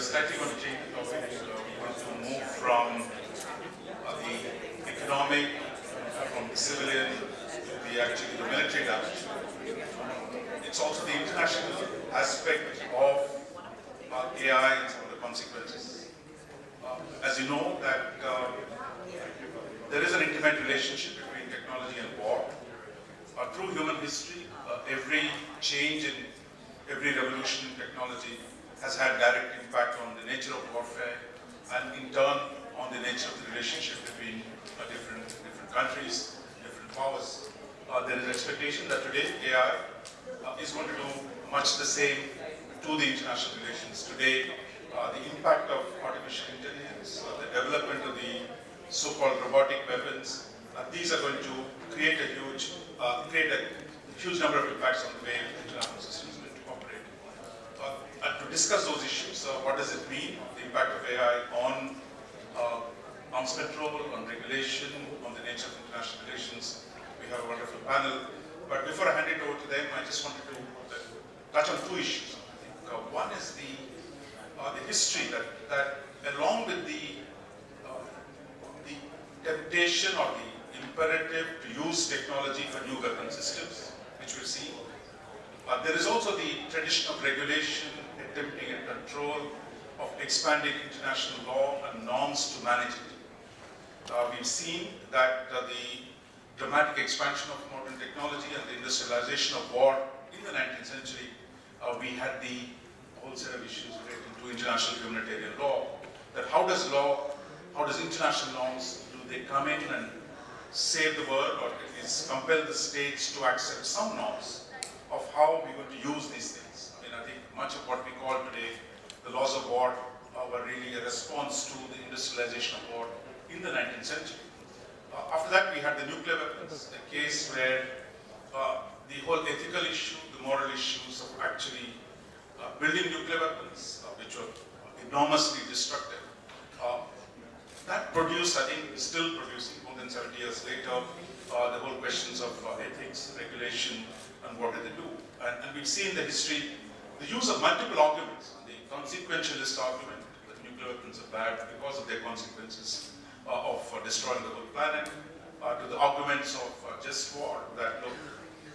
slightly going to change the topic. We want to move from the economic, from the civilian, to the military dimension. It's also the international aspect of AI and some of the consequences. As you know, that there is an intimate relationship between technology and war. Through human history, every change in every revolution in technology has had direct impact on the nature of warfare and in turn on the nature of the relationship between different countries, different powers. There is an expectation that today AI is going to do much the same to the international relations. Today, the impact of artificial intelligence, the development of the so-called robotic weapons, these are going to create a huge number of impacts on the way international systems are going to operate. And to discuss those issues, what does it mean, the impact of AI on arms control, on regulation, on the nature of international relations, we have a wonderful panel. But before I hand it over to them, I just wanted to touch on two issues. One is the history that along with the temptation or the imperative to use technology for new weapon systems, which we've seen, there is also the tradition of regulation, attempting and control, of expanding international law and norms to manage it. We've seen that the dramatic expansion of modern technology and the industrialization of war in the 19th century, we had the whole set of issues relating to international humanitarian law. That how does international norms, do they come in and save the world, or at least compel the states to accept some norms of how we're going to use these things? I mean, I think much of what we call today the laws of war were really a response to the industrialization of war in the 19th century. After that, we had the nuclear weapons, a case where the whole ethical issue, the moral issues of actually building nuclear weapons, which were enormously destructive, that produced, I think, is still producing more than 70 years later, the whole questions of ethics, regulation, and what do they do. And we've seen in the history the use of multiple arguments, the consequentialist argument that nuclear weapons are bad because of their consequences of destroying the whole planet, to the arguments of just war, that look,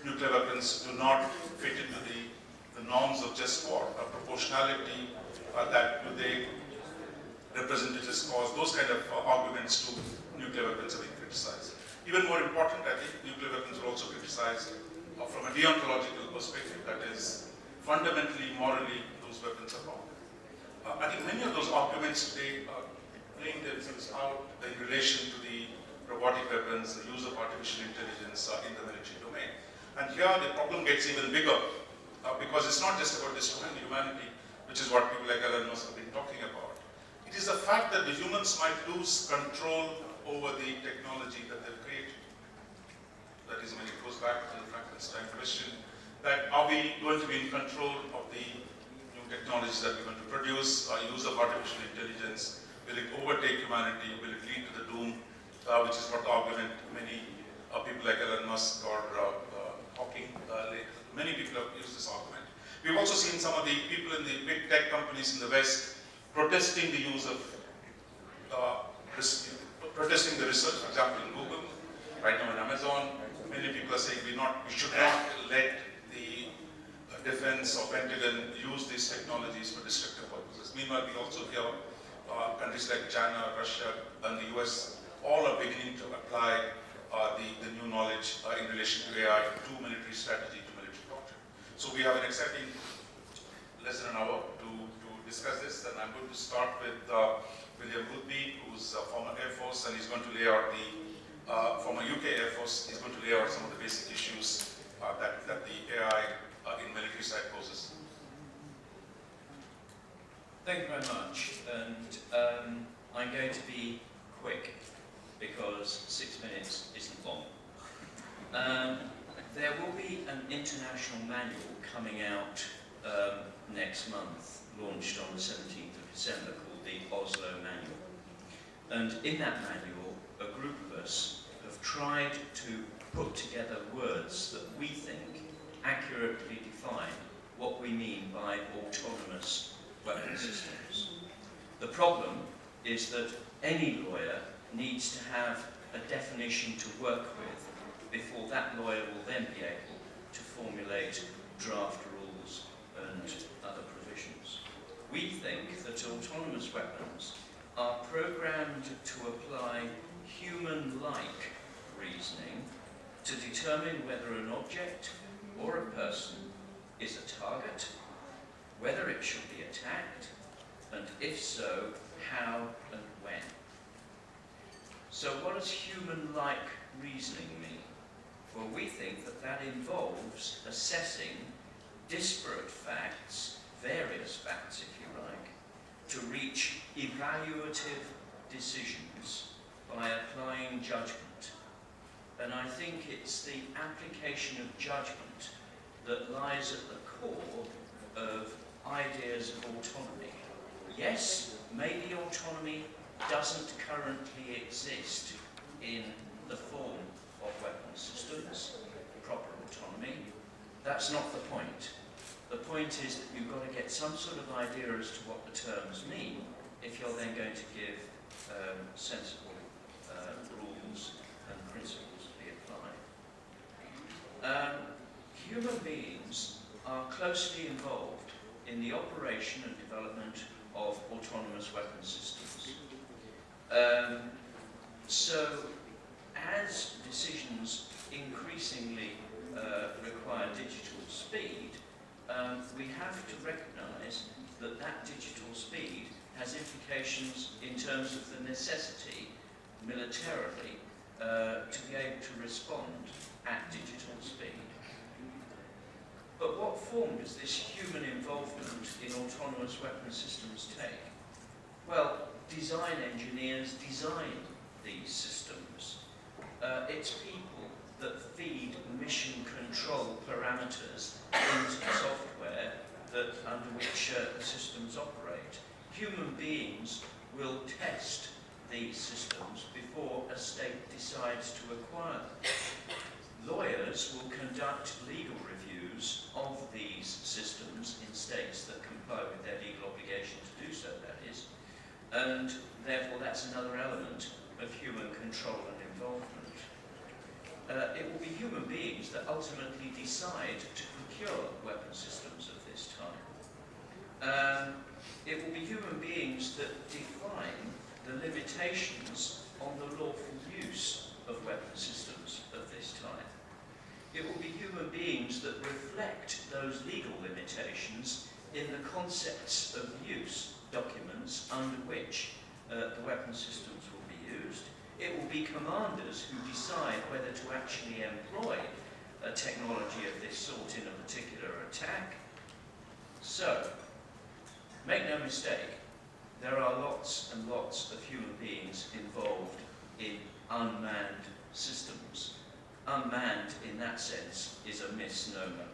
nuclear weapons do not fit into the norms of just war, proportionality, that do they represent a just cause, those kind of arguments to nuclear weapons have been criticized. Even more important, I think, nuclear weapons are also criticized from a deontological perspective, that is, fundamentally, morally, those weapons are wrong. I think many of those arguments today are playing themselves out in relation to the robotic weapons, the use of artificial intelligence in the military domain. And here the problem gets even bigger, because it's not just about destroying humanity, which is what people like Elon Musk have been talking about. It is the fact that the humans might lose control over the technology that they've created. That is, when it goes back to the Frankenstein question, that are we going to be in control of the new technologies that we're going to produce, use of artificial intelligence? Will it overtake humanity? Will it lead to the doom? Which is what the argument many people like Elon Musk or Hawking, many people have used this argument. We've also seen some of the people in the big tech companies in the West protesting the use of, protesting the research, for example, in Google, right now in Amazon. Many people are saying we should not let the defense or Pentagon use these technologies for destructive purposes. Meanwhile, we also hear countries like China, Russia, and the US all are beginning to apply the new knowledge in relation to AI to military strategy, to military doctrine. So we have an exciting less than an hour to discuss this, and I'm going to start with William Boothby, who's a former Air Force, and he's going to lay out the former UK Air Force. He's going to lay out some of the basic issues that the AI in military side poses. Thank you very much, and I'm going to be quick because 6 minutes isn't long. There will be an international manual coming out next month, launched on the 17th of December, called the Oslo Manual. And in that manual, a group of us have tried to put together words that we think accurately define what we mean by autonomous weapon systems. The problem is that any lawyer needs to have a definition to work with before that lawyer will then be able to formulate draft rules and other provisions. We think that autonomous weapons are programmed to apply human-like reasoning to determine whether an object or a person is a target, whether it should be attacked, and if so, how and when. So what does human-like reasoning mean? Well, we think that that involves assessing disparate facts, various facts if you like, to reach evaluative decisions by applying judgment. And I think it's the application of judgment that lies at the core of ideas of autonomy. Yes, maybe autonomy doesn't currently exist in the form of weapon systems, proper autonomy. That's not the point. The point is that you've got to get some sort of idea as to what the terms mean if you're then going to give sensible rules and principles to be applied. Human beings are closely involved in the operation and development of autonomous weapon systems. So, as decisions increasingly require digital speed, we have to recognise that that digital speed has implications in terms of the necessity, militarily, to be able to respond at digital speed. But what form does this human involvement in autonomous weapon systems take? Well, design engineers design these systems. It's people that feed mission control parameters into the software under which the systems operate. Human beings will test these systems before a state decides to acquire them. Lawyers will conduct legal reviews of these systems in states that comply with their legal obligation to do so, that is, and therefore that's another element of human control and involvement. It will be human beings that ultimately decide to procure weapon systems of this time. It will be human beings that define the limitations on the lawful use of weapon systems of this time. It will be human beings that reflect those legal limitations in the concepts of use documents under which the weapon systems will be used. It will be commanders who decide whether to actually employ a technology of this sort in a particular attack. So, make no mistake, there are lots and lots of human beings involved in unmanned systems. Unmanned, in that sense, is a misnomer.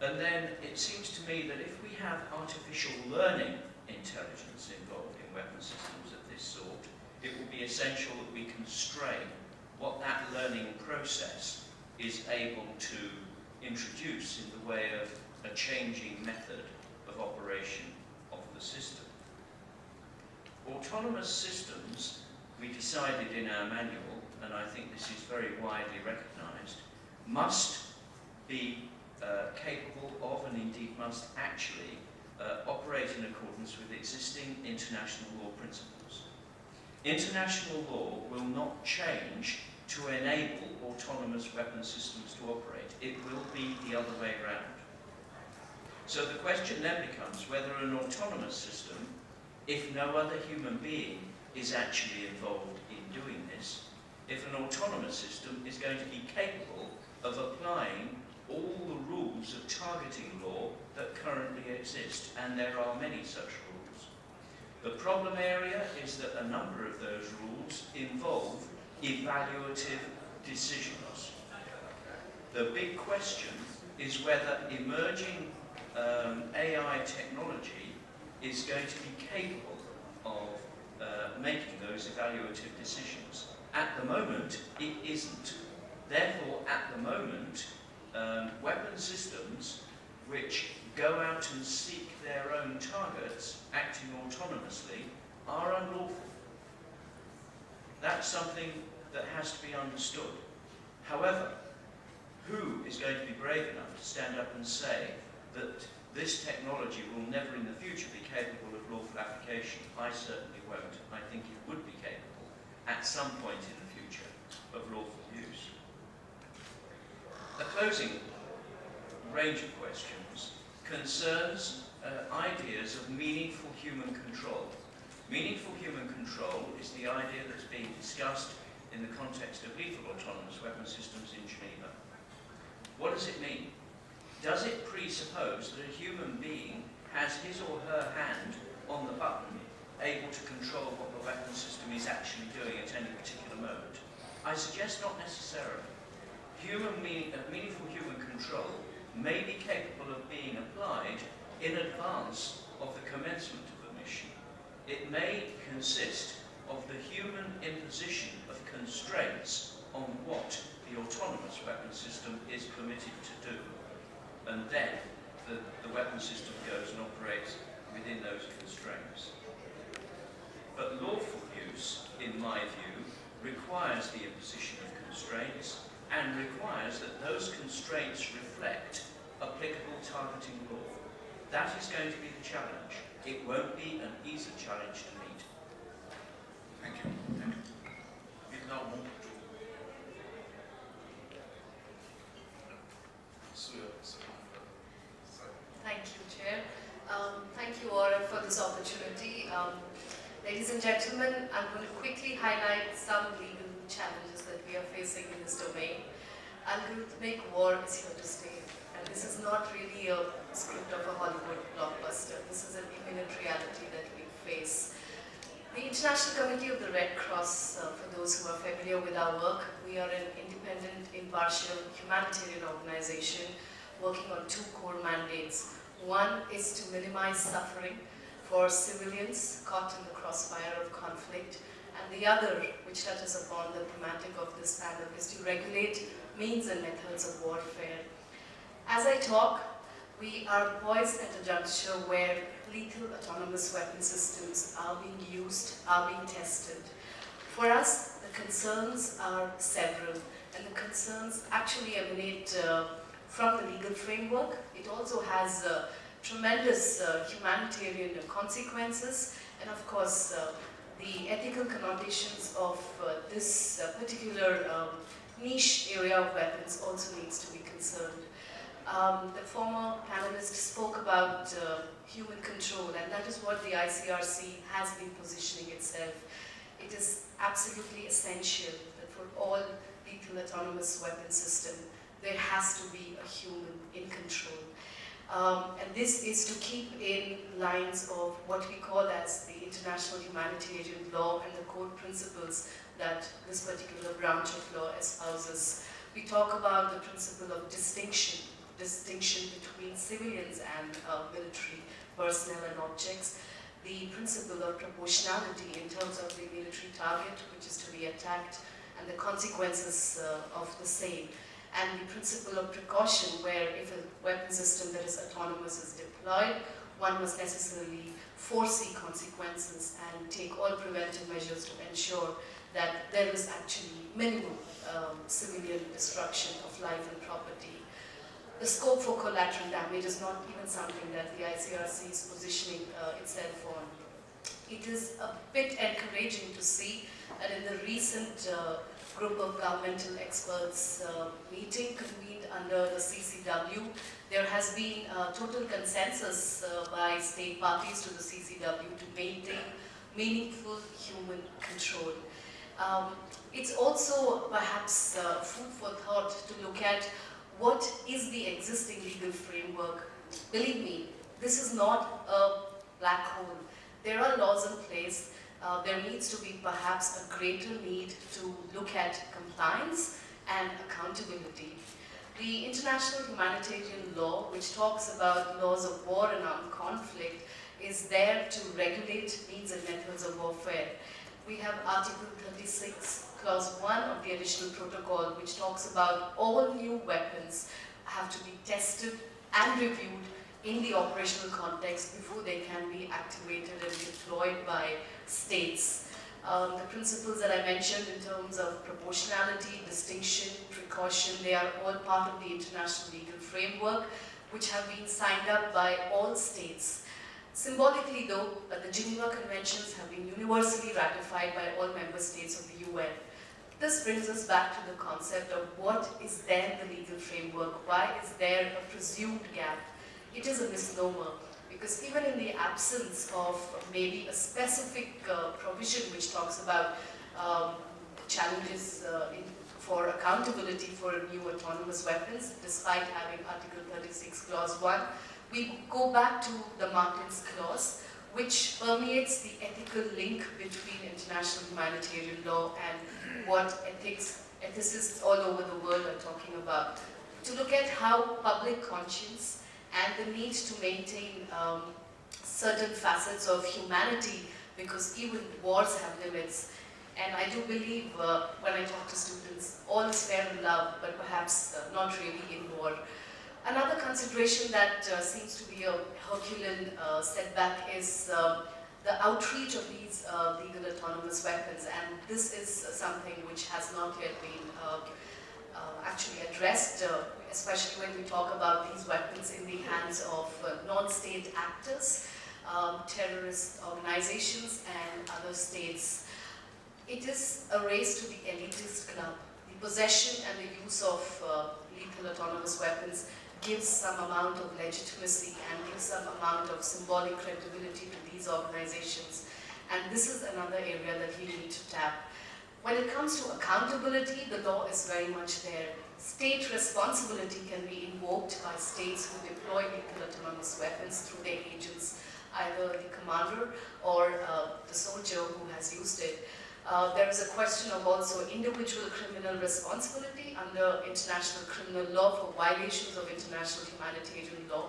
And then it seems to me that if we have artificial learning intelligence involved in weapon systems of this sort, it will be essential that we constrain what that learning process is able to introduce in the way of a changing method of operation of the system. Autonomous systems, we decided in our manual, and I think this is very widely recognised, must be capable of, and indeed must actually, operate in accordance with existing international law principles. International law will not change to enable autonomous weapon systems to operate. It will be the other way around. So the question then becomes whether an autonomous system, if no other human being is actually involved in doing this, if an autonomous system is going to be capable of applying all the rules of targeting law that currently exist, and there are many such rules. The problem area is that a number of those rules involve evaluative decisions. The big question is whether emerging AI technology is going to be capable of making those evaluative decisions. At the moment, it isn't. Therefore, at the moment, weapon systems which go out and seek their own targets, acting autonomously, are unlawful. That's something that has to be understood. However, who is going to be brave enough to stand up and say that this technology will never in the future be capable of lawful application? I certainly won't. I think it would be capable at some point in the future of lawful use. A closing range of questions concerns ideas of meaningful human control. Meaningful human control is the idea that's being discussed in the context of lethal autonomous weapon systems in Geneva. What does it mean? Does it presuppose that a human being has his or her hand on the button, able to control what the weapon system is actually doing at any particular moment? I suggest not necessarily. Meaningful human control may be capable of being applied in advance of the commencement of the mission. It may consist of the human imposition of constraints on what the autonomous weapon system is permitted to do. And then the weapon system goes and operates within those constraints. But lawful use, in my view, requires the imposition of constraints and requires that those constraints reflect applicable targeting law. That is going to be the challenge. It won't be an easy challenge to meet. Thank you. Thank you. We'll now move to Suya. Thank you, Chair. Thank you, Aura, for this opportunity. Ladies and gentlemen, I'm going to quickly highlight some legal challenges that we are facing in this domain. I'm going to make war is here to stay. And this is not really a script of a Hollywood blockbuster. This is an imminent reality that we face. The International Committee of the Red Cross, for those who are familiar with our work, we are an independent, impartial humanitarian organization working on two core mandates. One is to minimize suffering for civilians caught in the crossfire of conflict, and the other, which touches upon the thematic of this panel, is to regulate means and methods of warfare. As I talk, we are poised at a juncture where lethal autonomous weapon systems are being used, are being tested. For us, the concerns are several, and the concerns actually emanate from the legal framework. It also has tremendous humanitarian consequences, and of course, the ethical connotations of this particular niche area of weapons also needs to be concerned. The former panelist spoke about human control, and that is what the ICRC has been positioning itself. It is absolutely essential that for all lethal autonomous weapon system, there has to be a human in control. And this is to keep in lines of what we call as the International Humanitarian Law and the core principles that this particular branch of law espouses. We talk about the principle of distinction between civilians and military personnel and objects, the principle of proportionality in terms of the military target which is to be attacked and the consequences of the same, and the principle of precaution, where if a weapon system that is autonomous is deployed, one must necessarily foresee consequences and take all preventive measures to ensure that there is actually minimum civilian destruction of life and property. The scope for collateral damage is not even something that the ICRC is positioning itself on. It is a bit encouraging to see that in the recent group of governmental experts meeting convened under the CCW, there has been total consensus by state parties to the CCW to maintain meaningful human control. It's also perhaps food for thought to look at what is the existing legal framework. Believe me, this is not a black hole. There are laws in place. There needs to be perhaps a greater need to look at compliance and accountability. The International Humanitarian Law, which talks about laws of war and armed conflict, is there to regulate means and methods of warfare. We have Article 36, Clause 1 of the additional protocol, which talks about all new weapons have to be tested and reviewed in the operational context before they can be activated and deployed by states. The principles that I mentioned in terms of proportionality, distinction, precaution, they are all part of the international legal framework which have been signed up by all states. Symbolically though, the Geneva Conventions have been universally ratified by all member states of the UN. This brings us back to the concept of what is there in the legal framework, why is there a presumed gap? It is a misnomer, because even in the absence of maybe a specific provision which talks about challenges for accountability for new autonomous weapons, despite having Article 36 Clause 1, we go back to the Martin's Clause, which permeates the ethical link between international humanitarian law and what ethicists all over the world are talking about. To look at how public conscience and the need to maintain certain facets of humanity, because even wars have limits. And I do believe when I talk to students, all is fair in love, but perhaps not really in war. Another consideration that seems to be a Herculean setback is the outreach of these legal autonomous weapons, and this is something which has not yet been actually addressed, especially when we talk about these weapons in the hands of non-state actors, terrorist organizations and other states. It is a race to the elitist club. The possession and the use of lethal autonomous weapons gives some amount of legitimacy and gives some amount of symbolic credibility to these organizations. And this is another area that we need to tap. When it comes to accountability, the law is very much there. State responsibility can be invoked by states who deploy lethal autonomous weapons through their agents, either the commander or the soldier who has used it. There is a question of also individual criminal responsibility under international criminal law for violations of international humanitarian law.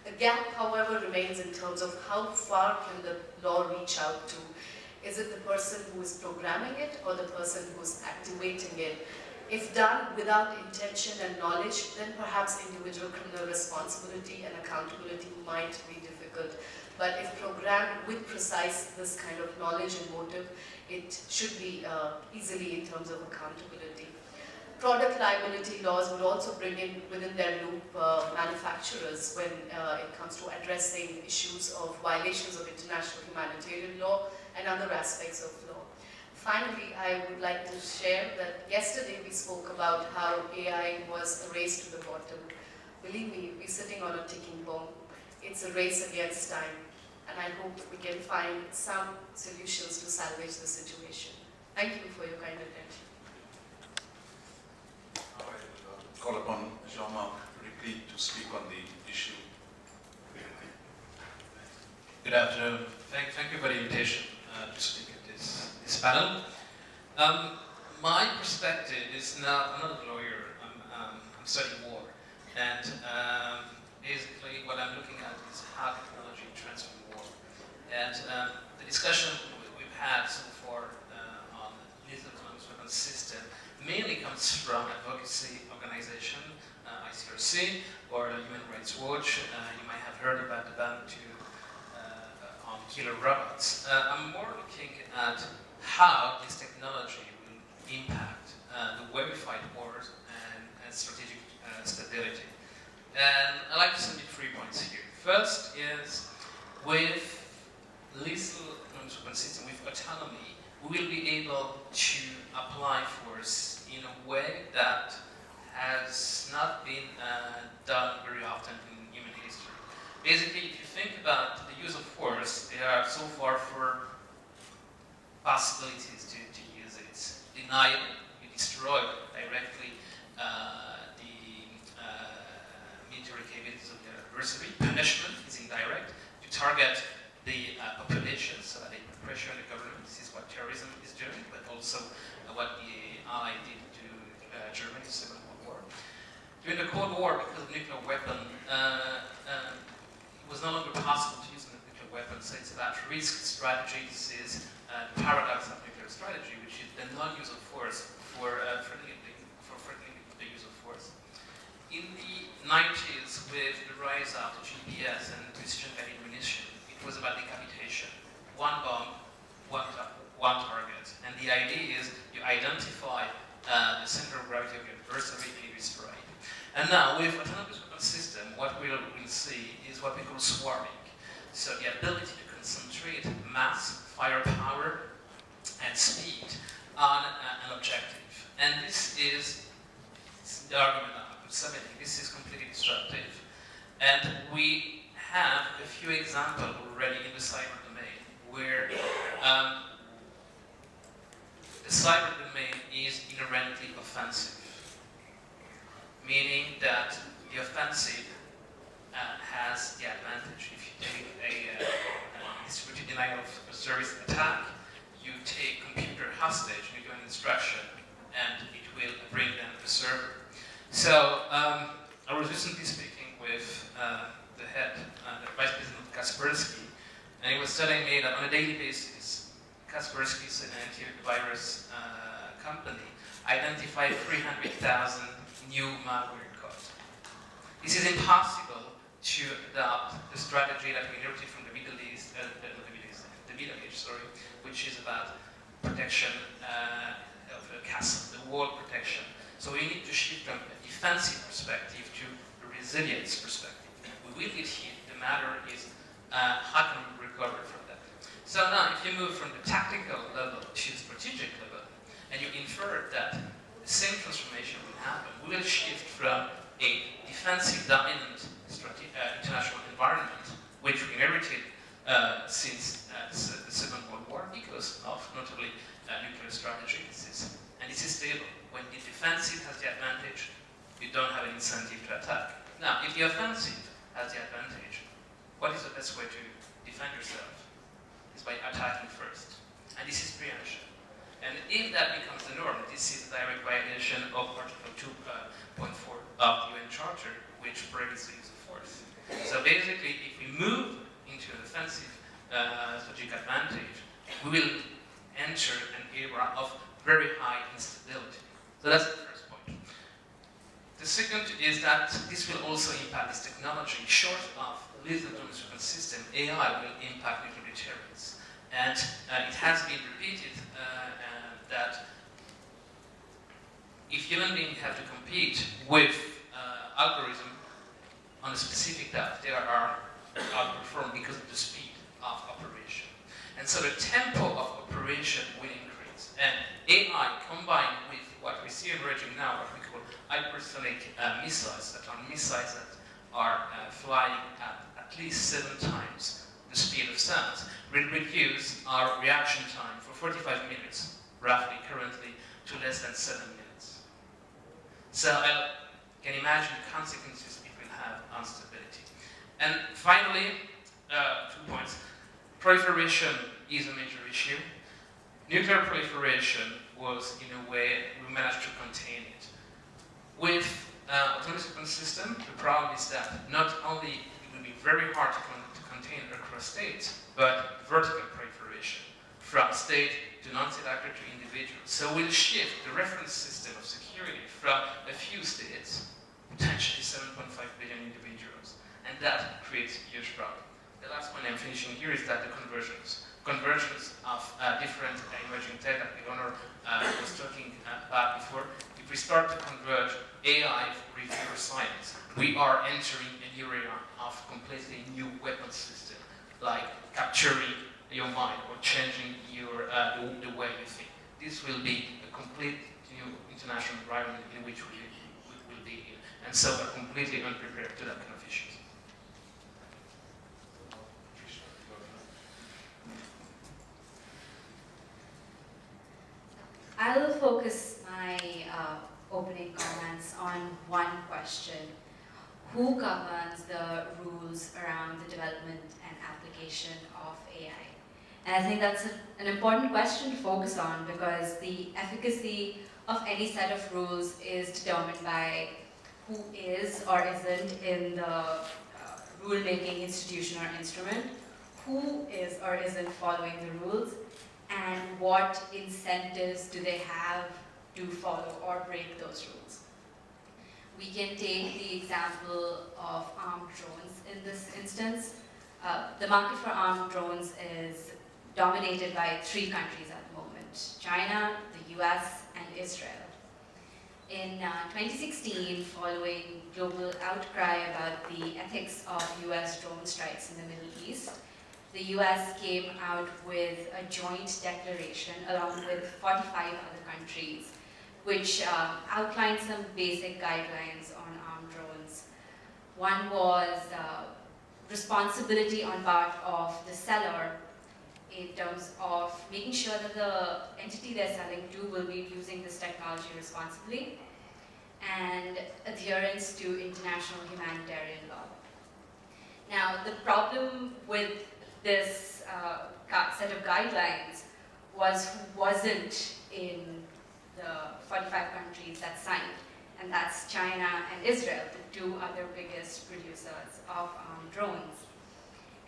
The gap, however, remains in terms of how far can the law reach out to. Is it the person who is programming it or the person who is activating it? If done without intention and knowledge, then perhaps individual criminal responsibility and accountability might be difficult. But if programmed with precise this kind of knowledge and motive, it should be easily in terms of accountability. Product liability laws would also bring in within their loop manufacturers when it comes to addressing issues of violations of international humanitarian law and other aspects of law. Finally, I would like to share that yesterday we spoke about how AI was a race to the bottom. Believe me, we're sitting on a ticking bomb. It's a race against time. And I hope we can find some solutions to salvage the situation. Thank you for your kind attention. Now I will call upon Jean-Marc Rickli to speak on the issue. Good afternoon. Thank you for the invitation to speak at this panel. My perspective is not, I'm not a lawyer, I'm studying war. And basically what I'm looking at is how technology transforms war. And the discussion we've had so far on lethal autonomous weapons system mainly comes from advocacy organization, ICRC, or Human Rights Watch. You might have heard about the ban on killer robots. I'm more looking at how this technology will impact the verified wars and strategic stability. And I'd like to submit 3 points here. First is, with lethal autonomous weapon system, with autonomy, we will be able to apply force in a way that has not been done very often in human history. Basically, if you think about the use of force, there are so far 4 possibilities to use it. Denial, you destroy directly the military capabilities of the adversary. Punishment is indirect. You target the population so that they put pressure on the government. This is what terrorism is doing, but also what the Allies did to Germany in the Second World War. During the Cold War, because of nuclear weapon, it was no longer possible to use a nuclear weapon, so it's about risk strategy. This is the paradox of nuclear strategy, which is the non-use of force for threatening the use of force. In the 90s, with the tries out GPS and precision-guided ammunition, it was about decapitation. One bomb, one target. And the idea is you identify the center of gravity of your adversary and you destroy it. And now with autonomous weapon system, what we'll see is what we call swarming. So the ability to concentrate mass, firepower, and speed on an objective. And this is the argument I'm submitting. This is completely disruptive. And we have a few examples already in the cyber domain where the cyber domain is inherently offensive, meaning that the offensive has the advantage. If you take a distributed denial of service attack, you take computer hostage, you give an instruction, and it will bring down the server. So I was recently speaking with the head, the vice president of Kaspersky, and he was telling me that on a daily basis, Kaspersky is an antivirus company, identified 300,000 new malware codes. This is impossible to adopt the strategy that we inherited from the Middle East, which is about protection of a castle, the wall protection. So we need to shift from a defensive perspective to a resilience perspective. We will get hit. The matter is how can we recover from that? So now, if you move from the tactical level to the strategic level, and you infer that the same transformation will happen, we will shift from a defensive dominant international environment, which we inherited since the Second World War because of notably nuclear strategy. And this is stable. When the defensive has the advantage, you don't have an incentive to attack. Now, if the offensive has the advantage, what is the best way to defend yourself? Is by attacking first. And this is preemption. And if that becomes the norm, this is a direct violation of Article 2.4 of the UN Charter, which prohibits the use of force. So basically, if we move into an offensive strategic advantage, we will enter an era of very high instability. So that's the first point. The second is that this will also impact this technology. Short of lethal autonomous weapon system, AI will impact nuclear deterrence. And it has been repeated that if human beings have to compete with algorithm on a specific task, they are outperformed because of the speed of operation. And so the tempo of operation will increase. And AI combined with what we see emerging now, what we call hypersonic missiles, that are missiles that are flying at least 7 times the speed of sound, will reduce our reaction time from 45 minutes, roughly currently, to less than 7 minutes. So I can imagine the consequences it will have on stability. And finally, 2 points. Proliferation is a major issue. Nuclear proliferation was, in a way, we managed to contain it. With autonomous weapon system, the problem is that not only it will be very hard to contain across states, but vertical proliferation from state to non-state actor to individual. So we'll shift the reference system of security from a few states, potentially 7.5 billion individuals, and that creates a huge problem. The last point I'm finishing here is that the convergence of different emerging tech that Eleanor was talking about before. If we start to converge AI with neuroscience, we are entering an area of completely new weapon system, like capturing your mind or changing your the way you think. This will be a complete new international environment in which we will be in, and so we're completely unprepared to that kind of issues. I'll focus my opening comments on one question. Who governs the rules around the development and application of AI? And I think that's an important question to focus on because the efficacy of any set of rules is determined by who is or isn't in the rule-making institution or instrument, who is or isn't following the rules, and what incentives do they have to follow or break those rules. We can take the example of armed drones in this instance. The market for armed drones is dominated by 3 countries at the moment: China, the US, and Israel. In 2016, following global outcry about the ethics of US drone strikes in the Middle East, the US came out with a joint declaration along with 45 other countries, which outlined some basic guidelines on armed drones. One was responsibility on part of the seller in terms of making sure that the entity they're selling to will be using this technology responsibly, and adherence to international humanitarian law. Now, the problem with this set of guidelines was who wasn't in the 45 countries that signed, and that's China and Israel, the 2 other biggest producers of armed drones.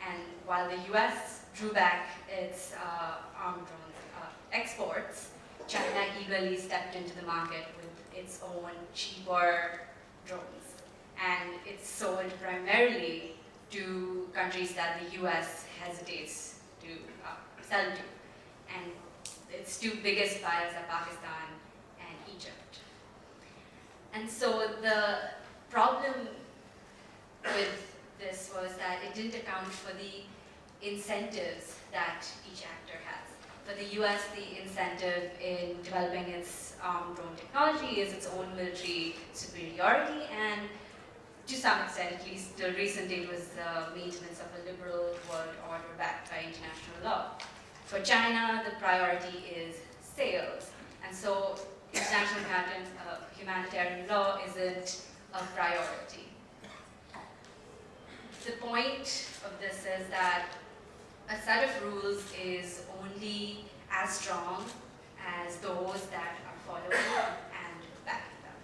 And while the US drew back its armed drone exports, China eagerly stepped into the market with its own cheaper drones. And it's sold primarily to countries that the US hesitates to sell to. And its 2 biggest buyers are Pakistan and Egypt. And so the problem with this was that it didn't account for the incentives that each actor has. For the US, the incentive in developing its drone technology is its own military superiority, and to some extent, at least the recent date, was the maintenance of a liberal world order backed by international law. For China, the priority is sales, and so international humanitarian law isn't a priority. The point of this is that a set of rules is only as strong as those that are followed and backed them.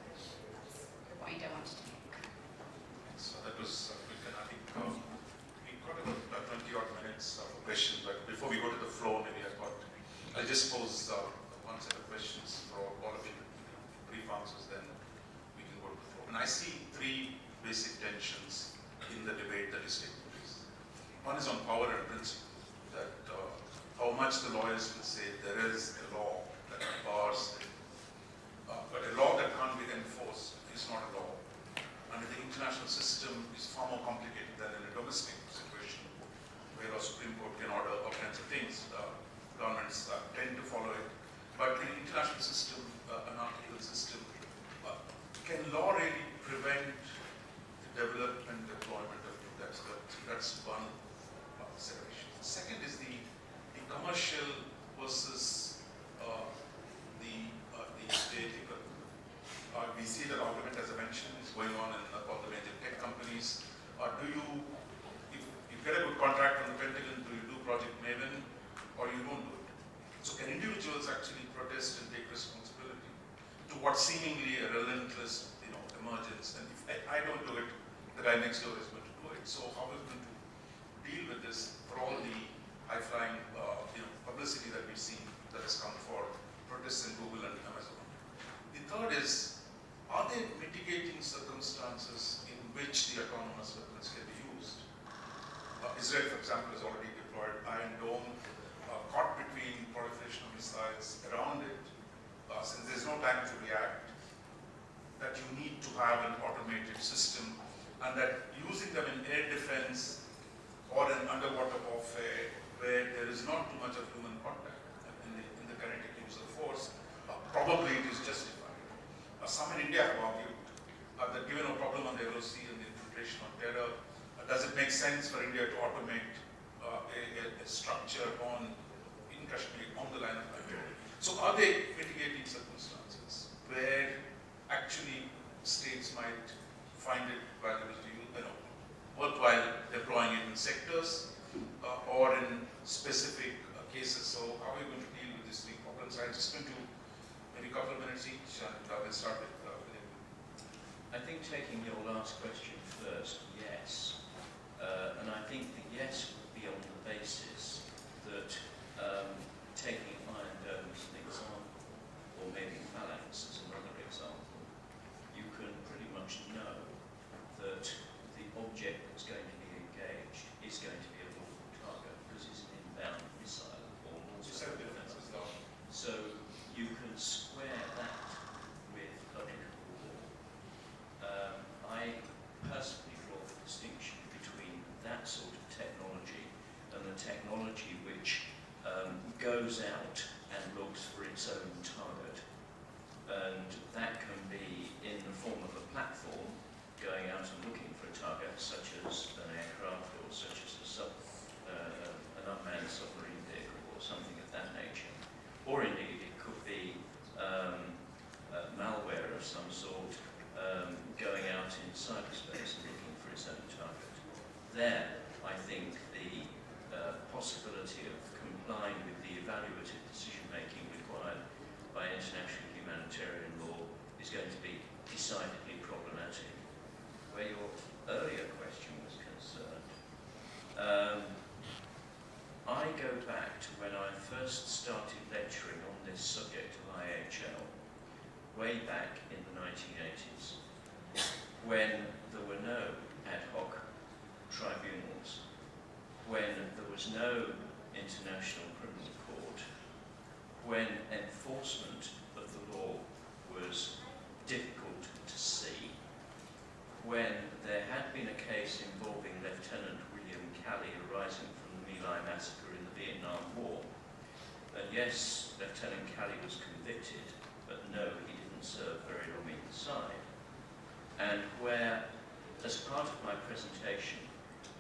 That's the point I wanted to make. So that was quick, and I think we've got about 20 odd minutes of questions, but before we go to the floor, maybe I'll just pose one set of questions for all of you, brief answers, then we can go to the floor. And I see 3 basic tensions in the debate that is taking place. One is on power and principle, that how much the lawyers will say there is a law that bars it, but a law that can't be enforced is not a law. And the international system is far more complicated than in a domestic situation, where a Supreme Court can order all kinds of things. Governments tend to follow it. But in an international system, an article system, can law really prevent the development, deployment of that's one consideration. The second is the commercial versus the ethical. We see that argument, as I mentioned, is going on in all the major tech companies. If you get a good contract from the Pentagon, do you do Project Maven, or you don't do it? So can individuals actually protest and take responsibility to what seemingly a relentless, emergence? And if I don't do it, the guy next door is going to do it. So how are we going to deal with this for all the high-flying, publicity that we've seen that has come for protests in Google and Amazon? The third is, are there mitigating circumstances in which the autonomous weapons can be used? Israel, for example, has already deployed Iron Dome, caught between proliferation of missiles around it. Since there's no time to react, that you need to have an automated system, and that using them in air defense or in underwater warfare, where there is not too much of human contact in the kinetic use of force, probably it is justified. Some in India have argued that given a problem on the LOC and the infiltration of terror, does it make sense for India to automate a structure in Kashmir on the line of control? So are there mitigating circumstances where actually states might find it valuable to use, worthwhile deploying it in sectors or in specific cases? So how are we going to deal with these 3 problems? I'm just going to maybe a couple of minutes each, and we'll start with you. I think taking your last question first, yes. And I think the yes would be on the basis that taking Iron Dome as an example, or maybe Phalanx as another example, you can pretty much and that can be in the form of a platform, going out and looking for a target, such as an aircraft or such as an unmanned submarine vehicle or something of that nature. Or indeed, it could be malware of some sort going out in cyberspace and looking for its own target. There, I think the possibility of complying with the evaluative decision-making required by international humanitarian law is going to be decidedly problematic. Where your earlier question was concerned, I go back to when I first started lecturing on this subject of IHL, way back in the 1980s, when there were no ad hoc tribunals, when there was no International Criminal Court, when enforcement of the law was difficult to see, when there had been a case involving Lieutenant William Calley arising from the My Lai massacre in the Vietnam War. And yes, Lieutenant Calley was convicted, but no, he didn't serve very long inside. And where, as part of my presentation,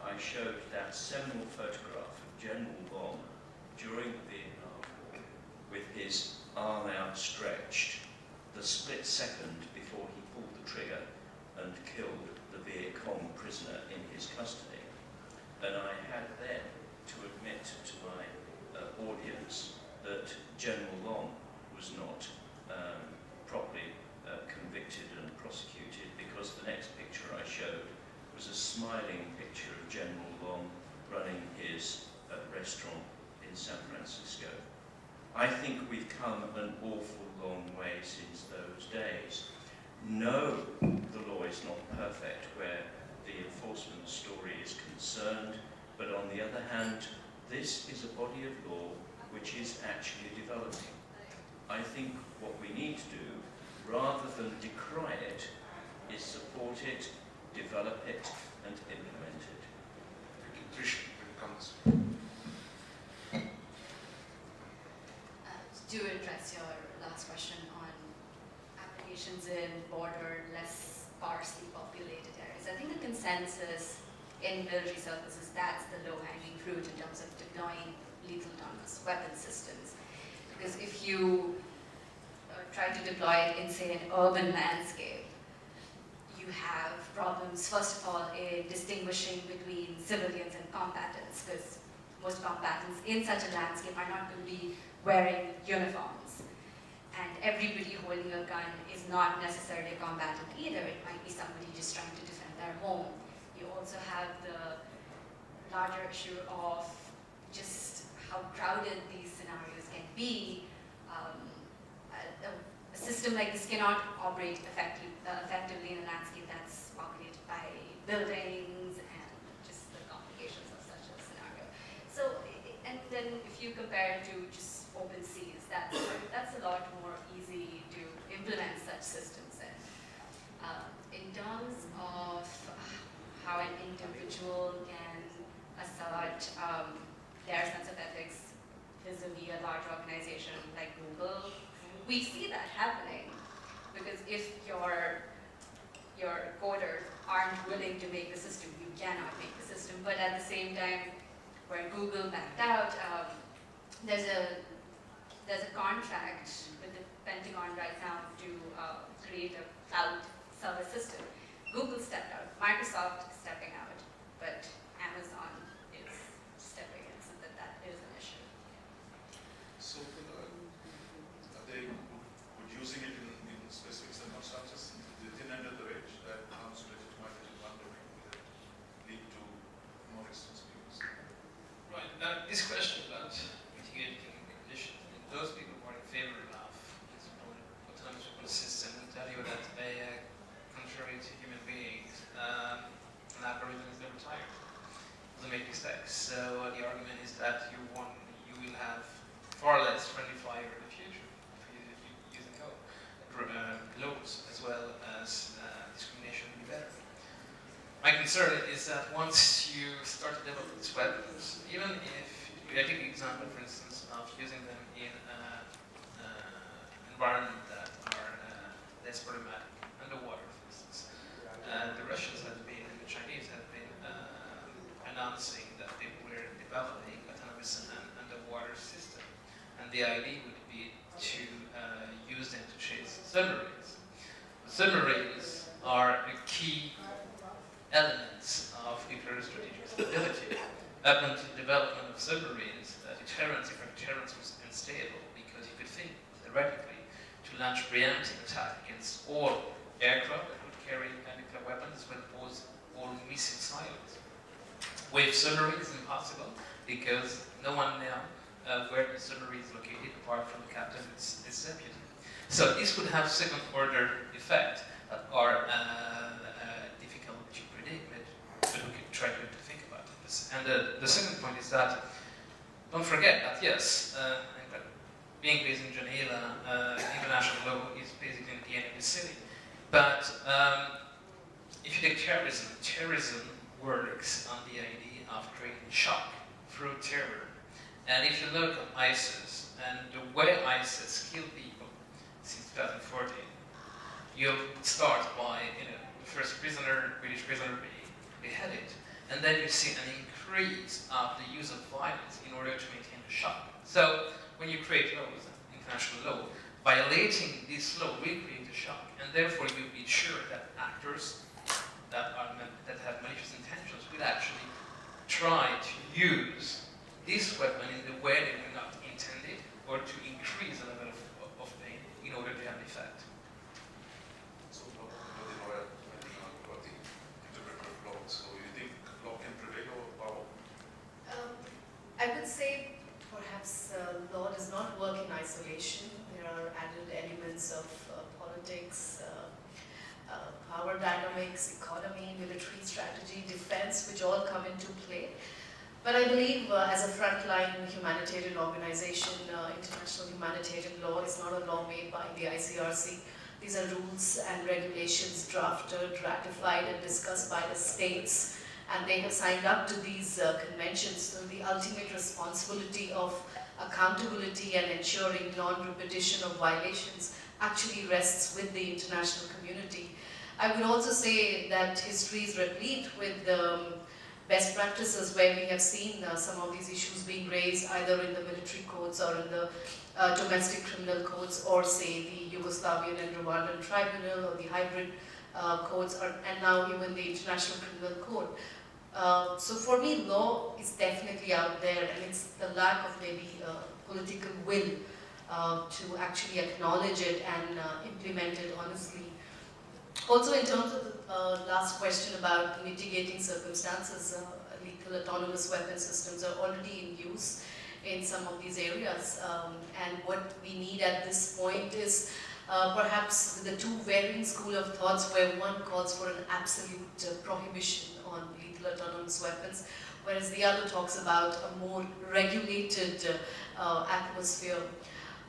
I showed that seminal photograph of General Long during the Vietnam War with his arm outstretched, the split second before he pulled the trigger and killed the Viet Cong prisoner in his custody. And I had then to admit to my audience that General Long was not properly convicted and prosecuted, because the next picture I showed was a smiling picture of General Long running his restaurant in San Francisco. I think we've come an awful long way since those days. No, the law is not perfect where the enforcement story is concerned, but on the other hand, this is a body of law which is actually developing. I think what we need to do, rather than decry it, is support it, develop it, and implement it. Trisha, comments. To address your last question on applications in border, less sparsely populated areas, I think the consensus in military circles is that's the low-hanging fruit in terms of deploying lethal weapon systems. Because if you try to deploy it in, say, an urban landscape, you have problems, first of all, in distinguishing between civilians and combatants, because most combatants in such a landscape are not going to be wearing uniforms. And everybody holding a gun is not necessarily a combatant either. It might be somebody just trying to defend their home. You also have the larger issue of just how crowded these scenarios can be. A system like this cannot operate effectively in a landscape that's populated by buildings and just the complications of such a scenario. So, and then if you compare it to just open seas, that's a lot more easy to implement such systems in. In terms of how an individual can assert their sense of ethics vis-a-vis a large organization like Google, we see that happening, because if your coders aren't willing to make the system, you cannot make the system. But at the same time, where Google backed out, there's a contract with the Pentagon right now to create a cloud service system. Google stepped out, Microsoft is stepping out, but Amazon is stepping in, so that is an issue. So, are they using it in specific circumstances? The thin end of the wedge that comes legitimate in one domain will lead to more extensive use. Right. Now, this question about mitigating conditions, those people who are in favor of this autonomous weapon system will tell you that they, contrary to human beings, an algorithm is never tired. It doesn't make mistakes. So the argument is that you will have far less friendly fire in the future if you use the code. Laws as well as discrimination will be better. My concern is that once you start to develop these weapons, even if I take the example, for instance, of using them in an environment that are it's problematic. Underwater, for instance. The Russians have been, and the Chinese have been announcing that they were developing autonomous underwater system. And the idea would be to use them to chase submarines. Submarines are the key elements of nuclear strategic stability. Up until the development of submarines, deterrence was unstable because you could think theoretically to launch preemptive attack against all aircraft that would carry nuclear weapons as well as all missile silos. With submarines, it's impossible because no one knows where the submarine is located apart from the captain and its deputy. So this would have second order effects that are difficult to predict, but we could try to think about this. And the second point is that don't forget that yes, being based in Geneva, international law is basically the end of the city. But if you take terrorism, terrorism works on the idea of creating shock through terror. And if you look at ISIS and the way ISIS kill people since 2014, you start by the first prisoner, British prisoner being beheaded, and then you see an increase of the use of violence in order to maintain the shock. So when you create laws, international law, violating this law will create a shock, and therefore you'll be sure that actors that have malicious intentions will actually try to use this weapon in the way they were not intended, or to increase the level of pain in order to have an effect. So, the lawyer, about the interpreter of law. So, you think law can prevail over power? I would say perhaps law does not work in isolation. There are added elements of politics, power dynamics, economy, military strategy, defense, which all come into play. But I believe as a frontline humanitarian organization, International Humanitarian Law is not a law made by the ICRC. These are rules and regulations drafted, ratified and discussed by the states, and they have signed up to these conventions. So the ultimate responsibility of accountability and ensuring non-repetition of violations actually rests with the international community. I would also say that history is replete with best practices where we have seen some of these issues being raised either in the military courts or in the domestic criminal courts, or say the Yugoslavian and Rwandan tribunal, or the hybrid courts, and now even the International Criminal Court. So for me, law is definitely out there, and it's the lack of maybe political will to actually acknowledge it and implement it honestly. Also, in terms of the last question about mitigating circumstances, lethal autonomous weapon systems are already in use in some of these areas, and what we need at this point is perhaps the two varying school of thoughts, where one calls for an absolute prohibition on lethal autonomous weapons, whereas the other talks about a more regulated atmosphere.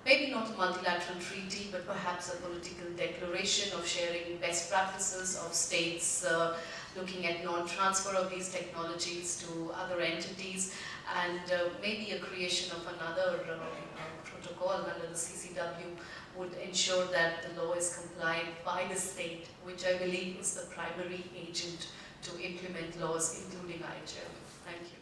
Maybe not a multilateral treaty, but perhaps a political declaration of sharing best practices of states looking at non-transfer of these technologies to other entities, and maybe a creation of another protocol under the CCW would ensure that the law is complied by the state, which I believe is the primary agent to implement laws, including IHL. Thank you.